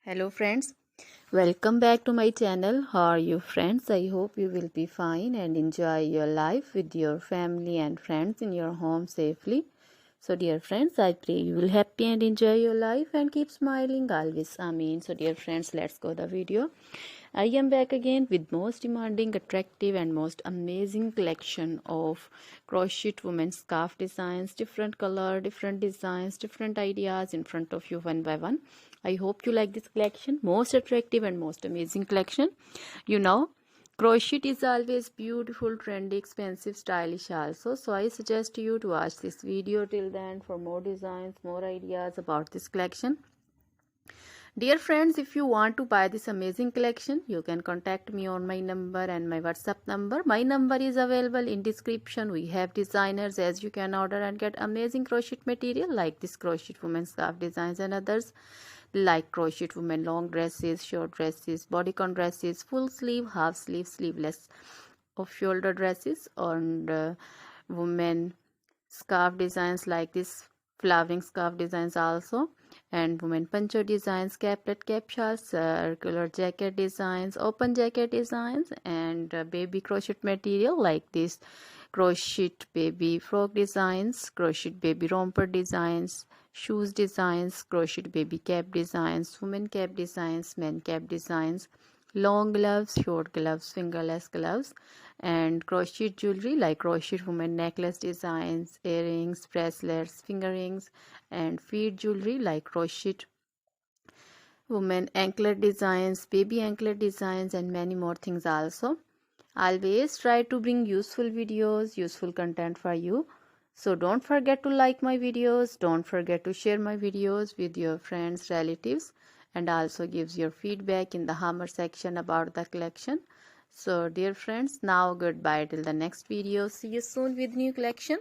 Hello friends, welcome back to my channel. How are you friends? I hope you will be fine and enjoy your life with your family and friends in your home safely. So dear friends, I pray you will happy and enjoy your life and keep smiling always. Amen. So dear friends, let's go the video. I am back again with most demanding, attractive and most amazing collection of crochet women's scarf designs, different color, different designs, different ideas in front of you one by one. I hope you like this collection, most attractive and most amazing collection. You know, crochet is always beautiful, trendy, expensive, stylish also. So I suggest you to watch this video till then for more designs, more ideas about this collection. Dear friends, if you want to buy this amazing collection, you can contact me on my number and my WhatsApp number. My number is available in description. We have designers as you can order and get amazing crochet material like this crochet women scarf designs and others like crochet women long dresses, short dresses, bodycon dresses, full sleeve, half sleeve, sleeveless, off shoulder dresses, and women scarf designs like this flowering scarf designs also, and women poncho designs, caplet, cap shawls, circular jacket designs, open jacket designs, and baby crochet material like this crochet baby frock designs, crochet baby romper designs, shoes designs, crochet baby cap designs, women cap designs, men cap designs, long gloves, short gloves, fingerless gloves, and crochet jewelry like crochet women necklace designs, earrings, bracelets, finger rings, and feet jewelry like crochet women anklet designs, baby anklet designs, and many more things also. Always try to bring useful videos, useful content for you. So don't forget to like my videos, don't forget to share my videos with your friends, relatives, and also gives your feedback in the hammer section about the collection. So dear friends, now goodbye till the next video. See you soon with new collection.